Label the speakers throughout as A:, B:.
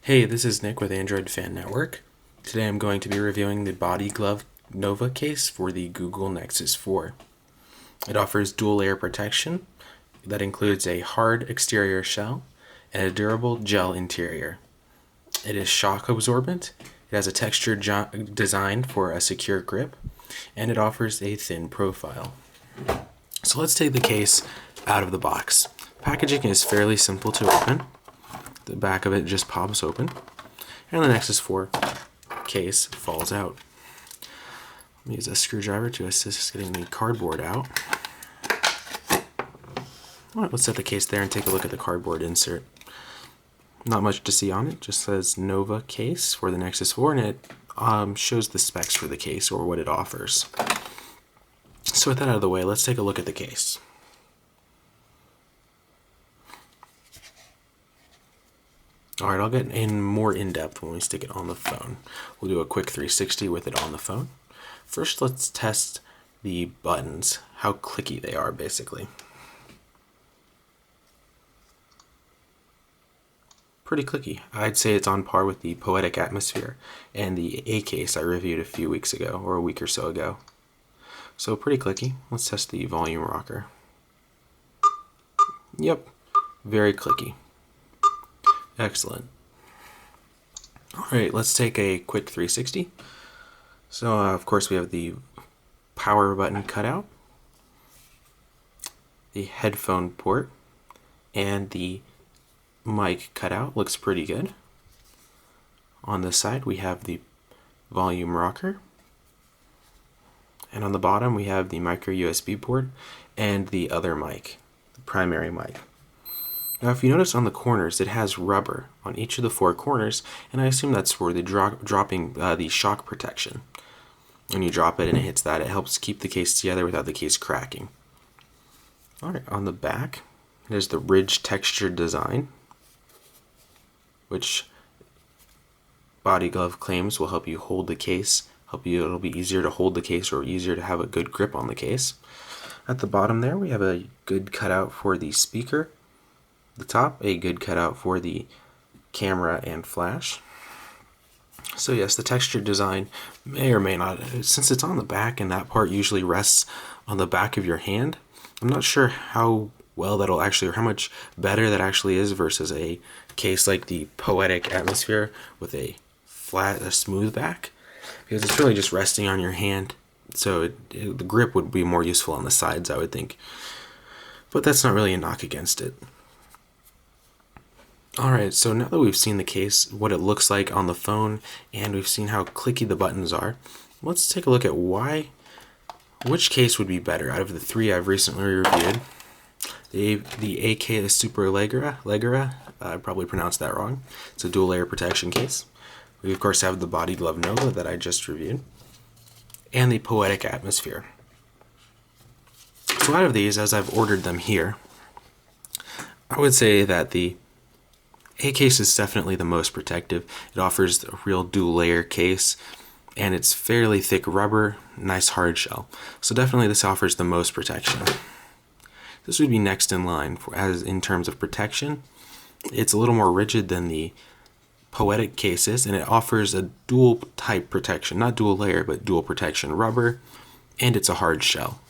A: Hey, this is Nick with Android Fan Network. Today I'm going to be reviewing the Body Glove Nova case for the Google Nexus 4. It offers dual layer protection that includes a hard exterior shell and a durable gel interior. It is shock absorbent, it has a textured design for a secure grip, and it offers a thin profile. So let's take the case out of the box. Packaging is fairly simple to open. The back of it just pops open, and the Nexus 4 case falls out. Let me use a screwdriver to assist getting the cardboard out. Alright, let's set the case there and take a look at the cardboard insert. Not much to see on it, just says Nova case for the Nexus 4, and it shows the specs for the case or what it offers. So with that out of the way, let's take a look at the case. Alright, I'll get in more in-depth when we stick it on the phone. We'll do a quick 360 with it on the phone. First, let's test the buttons, how clicky they are, basically. Pretty clicky. I'd say it's on par with the Poetic Atmosphere and the A case I reviewed a few weeks ago, or a week or so ago. So pretty clicky. Let's test the volume rocker. Yep, very clicky. Excellent. Alright, let's take a quick 360. So, of course, we have the power button cutout, the headphone port, and the mic cutout. Looks pretty good. On this side, we have the volume rocker. And on the bottom, we have the micro USB port and the other mic, the primary mic. Now, if you notice on the corners, it has rubber on each of the four corners, and I assume that's for the dropping the shock protection. When you drop it and it hits that, it helps keep the case together without the case cracking. Alright, on the back, there's the ridge textured design, which Body Glove claims will help you hold the case, it'll be easier to hold the case or easier to have a good grip on the case. At the bottom there, we have a good cutout for the speaker. The top, a good cutout for the camera and flash. So yes, the textured design may or may not, since it's on the back and that part usually rests on the back of your hand, I'm not sure how well that'll actually, or how much better that actually is versus a case like the Poetic Atmosphere with a flat, a smooth back, because it's really just resting on your hand, so the grip would be more useful on the sides, I would think. But that's not really a knock against it. Alright, so now that we've seen the case, what it looks like on the phone, and we've seen how clicky the buttons are, let's take a look at which case would be better out of the three I've recently reviewed. The AK is Super Leggera, I probably pronounced that wrong. It's a dual layer protection case. We of course have the Body Glove Nova that I just reviewed, and the Poetic Atmosphere. So out of these, as I've ordered them here, I would say that the A case is definitely the most protective. It offers a real dual layer case, and it's fairly thick rubber, nice hard shell. So definitely this offers the most protection. This would be next in line as in terms of protection. It's a little more rigid than the Poetic cases, and it offers a dual type protection, not dual layer, but dual protection rubber, and it's a hard shell.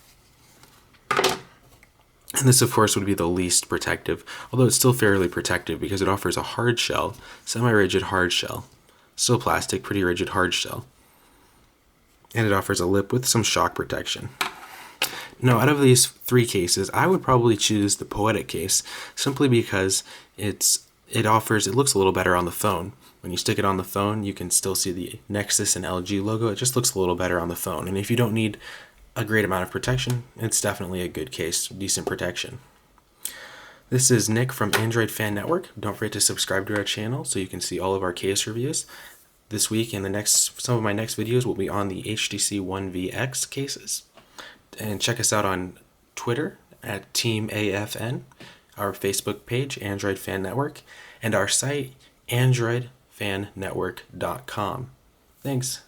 A: And this, of course, would be the least protective, although it's still fairly protective because it offers a hard shell, semi-rigid hard shell. Still plastic, pretty rigid hard shell. And it offers a lip with some shock protection. Now, out of these three cases, I would probably choose the Poetic case, simply because it looks a little better on the phone. When you stick it on the phone, you can still see the Nexus and LG logo. It just looks a little better on the phone. And if you don't need a great amount of protection, it's definitely a good case, decent protection. This is Nick from Android Fan Network. Don't forget to subscribe to our channel so you can see all of our case reviews. This week and some of my next videos will be on the HTC One VX cases. And check us out on Twitter at Team AFN, our Facebook page, Android Fan Network, and our site, androidfannetwork.com. Thanks.